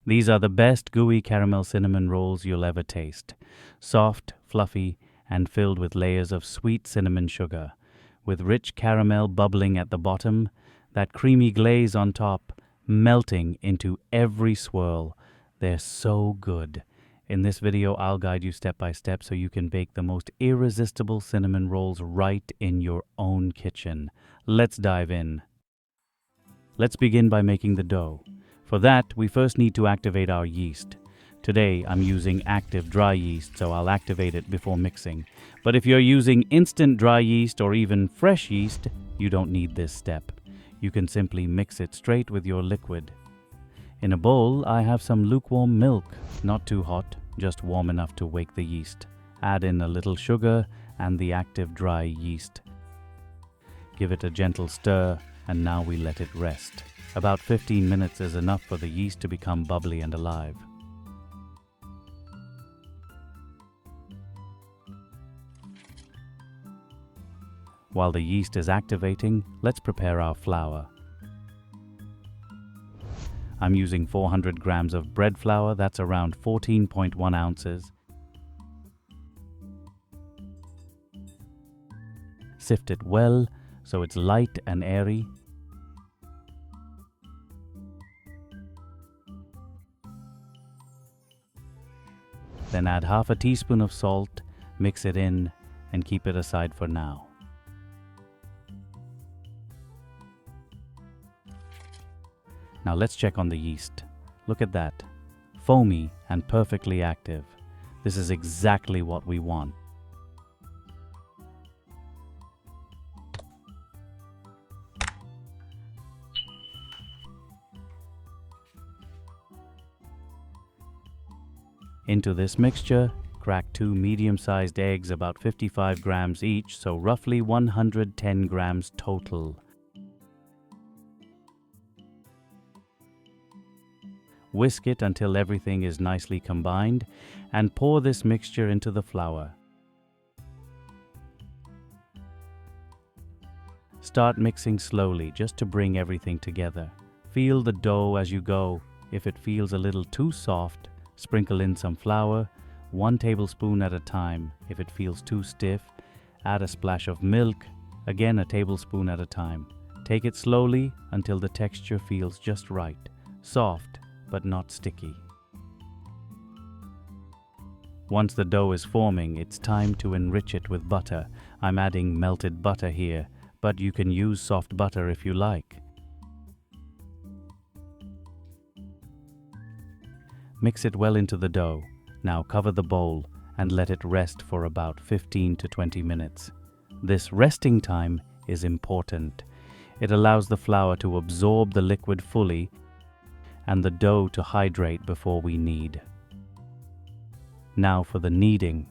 These are the best gooey caramel cinnamon rolls you'll ever taste. Soft, fluffy, and filled with layers of sweet cinnamon sugar. With rich caramel bubbling at the bottom, that creamy glaze on top, melting into every swirl. They're so good. In this video, I'll guide you step by step so you can bake the most irresistible cinnamon rolls right in your own kitchen. Let's dive in. Let's begin by making the dough. For that, we first need to activate our yeast. Today, I'm using active dry yeast, so I'll activate it before mixing. But if you're using instant dry yeast or even fresh yeast, you don't need this step. You can simply mix it straight with your liquid. In a bowl, I have some lukewarm milk, not too hot, just warm enough to wake the yeast. Add in a little sugar and the active dry yeast. Give it a gentle stir, and now we let it rest. About 15 minutes is enough for the yeast to become bubbly and alive. While the yeast is activating, let's prepare our flour. I'm using 400 grams of bread flour, that's around 14.1 ounces. Sift it well so it's light and airy. Then add half a teaspoon of salt, mix it in, and keep it aside for now. Now let's check on the yeast. Look at that. Foamy and perfectly active. This is exactly what we want. Into this mixture, crack 2 medium-sized eggs, about 55 grams each, so roughly 110 grams total. Whisk it until everything is nicely combined, and pour this mixture into the flour. Start mixing slowly, just to bring everything together. Feel the dough as you go. If it feels a little too soft, sprinkle in some flour, 1 tablespoon at a time. If it feels too stiff, add a splash of milk, again a tablespoon at a time. Take it slowly until the texture feels just right, soft but not sticky. Once the dough is forming, it's time to enrich it with butter. I'm adding melted butter here, but you can use soft butter if you like. Mix it well into the dough. Now cover the bowl and let it rest for about 15 to 20 minutes. This resting time is important. It allows the flour to absorb the liquid fully and the dough to hydrate before we knead. Now for the kneading.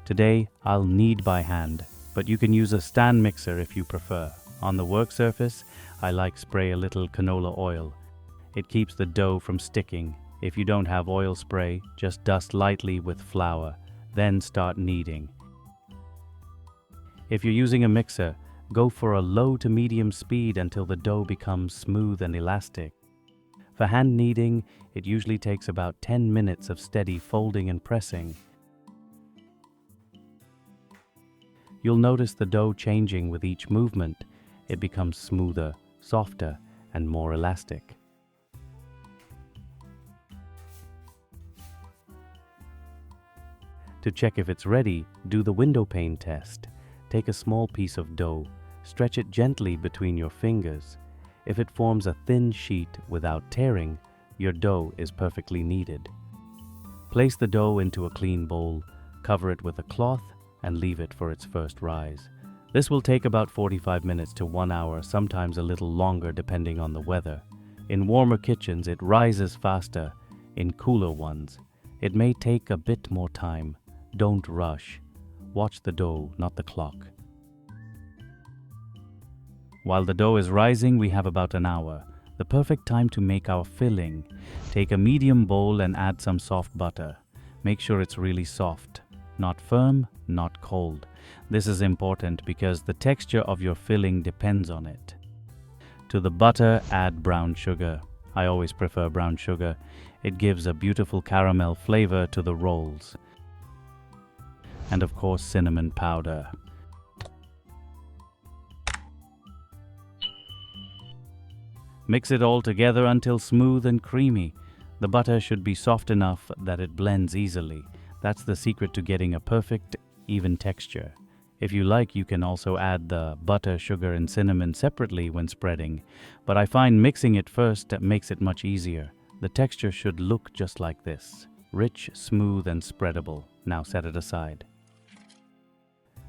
Today I'll knead by hand, but you can use a stand mixer if you prefer. On the work surface, I like spray a little canola oil. It keeps the dough from sticking. If you don't have oil spray, just dust lightly with flour, then start kneading. If you're using a mixer, go for a low to medium speed until the dough becomes smooth and elastic. For hand kneading, it usually takes about 10 minutes of steady folding and pressing. You'll notice the dough changing with each movement. It becomes smoother, softer, and more elastic. To check if it's ready, do the window pane test. Take a small piece of dough, stretch it gently between your fingers. If it forms a thin sheet without tearing, your dough is perfectly kneaded. Place the dough into a clean bowl, cover it with a cloth, and leave it for its first rise. This will take about 45 minutes to 1 hour, sometimes a little longer depending on the weather. In warmer kitchens, it rises faster. In cooler ones, it may take a bit more time. Don't rush. Watch the dough, not the clock. While the dough is rising, we have about an hour. The perfect time to make our filling. Take a medium bowl and add some soft butter. Make sure it's really soft. Not firm, not cold. This is important because the texture of your filling depends on it. To the butter, add brown sugar. I always prefer brown sugar. It gives a beautiful caramel flavor to the rolls. And of course, cinnamon powder. Mix it all together until smooth and creamy. The butter should be soft enough that it blends easily. That's the secret to getting a perfect, even texture. If you like, you can also add the butter, sugar, and cinnamon separately when spreading, but I find mixing it first makes it much easier. The texture should look just like this: rich, smooth, and spreadable. Now set it aside.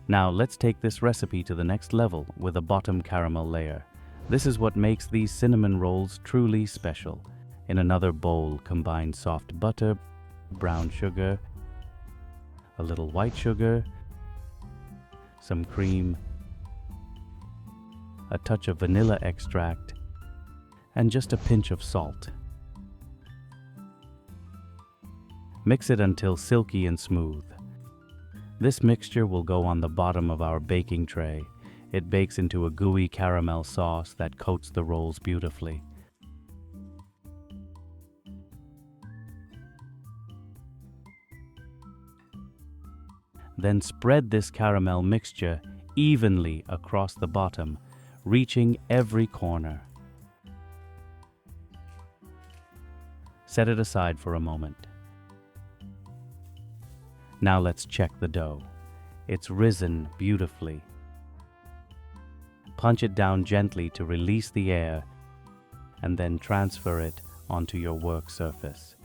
Now let's take this recipe to the next level with a bottom caramel layer. This is what makes these cinnamon rolls truly special. In another bowl, combine soft butter, brown sugar, a little white sugar, some cream, a touch of vanilla extract, and just a pinch of salt. Mix it until silky and smooth. This mixture will go on the bottom of our baking tray. It bakes into a gooey caramel sauce that coats the rolls beautifully. Then spread this caramel mixture evenly across the bottom, reaching every corner. Set it aside for a moment. Now let's check the dough. It's risen beautifully. Punch it down gently to release the air, and then transfer it onto your work surface.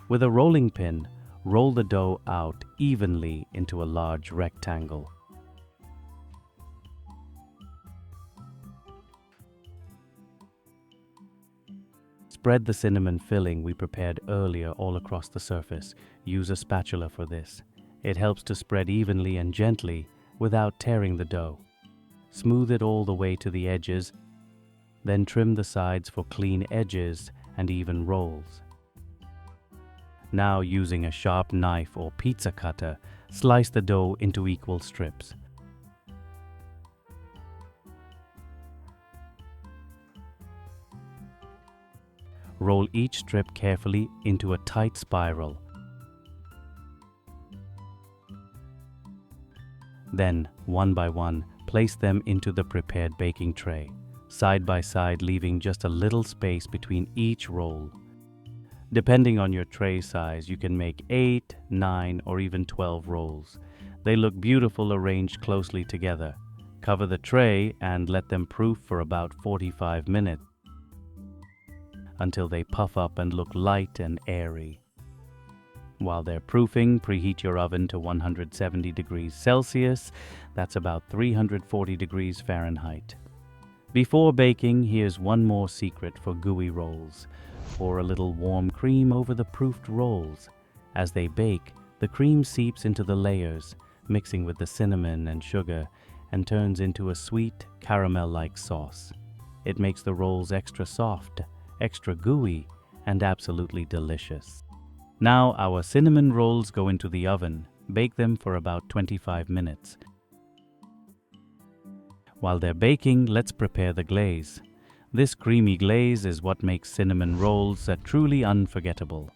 With a rolling pin, roll the dough out evenly into a large rectangle. Spread the cinnamon filling we prepared earlier all across the surface. Use a spatula for this. It helps to spread evenly and gently without tearing the dough. Smooth it all the way to the edges, then trim the sides for clean edges and even rolls. Now, using a sharp knife or pizza cutter, slice the dough into equal strips. Roll each strip carefully into a tight spiral. Then, one by one, place them into the prepared baking tray, side by side, leaving just a little space between each roll. Depending on your tray size, you can make 8, 9, or even 12 rolls. They look beautiful arranged closely together. Cover the tray and let them proof for about 45 minutes until they puff up and look light and airy. While they're proofing, preheat your oven to 170 degrees Celsius. That's about 340 degrees Fahrenheit. Before baking, here's one more secret for gooey rolls. Pour a little warm cream over the proofed rolls. As they bake, the cream seeps into the layers, mixing with the cinnamon and sugar, and turns into a sweet, caramel-like sauce. It makes the rolls extra soft, extra gooey, and absolutely delicious. Now our cinnamon rolls go into the oven. Bake them for about 25 minutes. While they're baking, let's prepare the glaze. This creamy glaze is what makes cinnamon rolls truly unforgettable.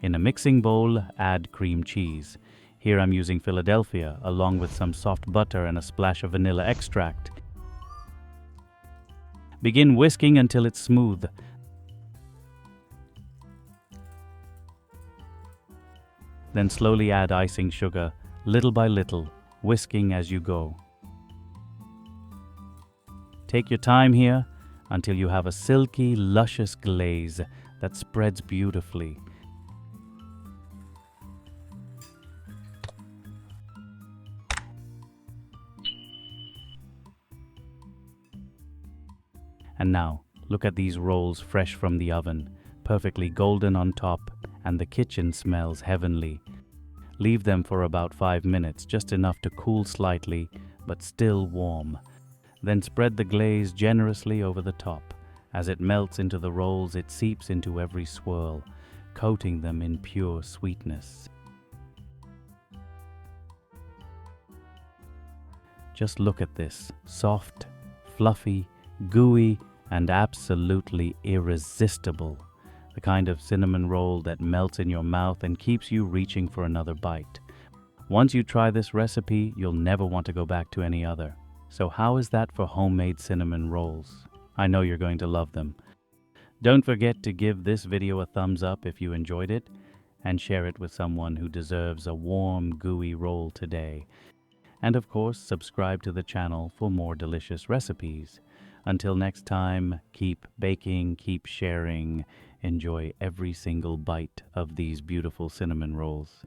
In a mixing bowl, add cream cheese. Here I'm using Philadelphia, along with some soft butter and a splash of vanilla extract. Begin whisking until it's smooth. Then slowly add icing sugar, little by little, whisking as you go. Take your time here until you have a silky, luscious glaze that spreads beautifully. And now, look at these rolls fresh from the oven, perfectly golden on top, and the kitchen smells heavenly. Leave them for about 5 minutes, just enough to cool slightly, but still warm. Then spread the glaze generously over the top. As it melts into the rolls, it seeps into every swirl, coating them in pure sweetness. Just look at this, soft, fluffy, gooey, and absolutely irresistible. the kind of cinnamon roll that melts in your mouth and keeps you reaching for another bite. Once you try this recipe, you'll never want to go back to any other. So how is that for homemade cinnamon rolls? I know you're going to love them. Don't forget to give this video a thumbs up if you enjoyed it, and share it with someone who deserves a warm, gooey roll today. And of course, subscribe to the channel for more delicious recipes. Until next time, keep baking, keep sharing, enjoy every single bite of these beautiful cinnamon rolls.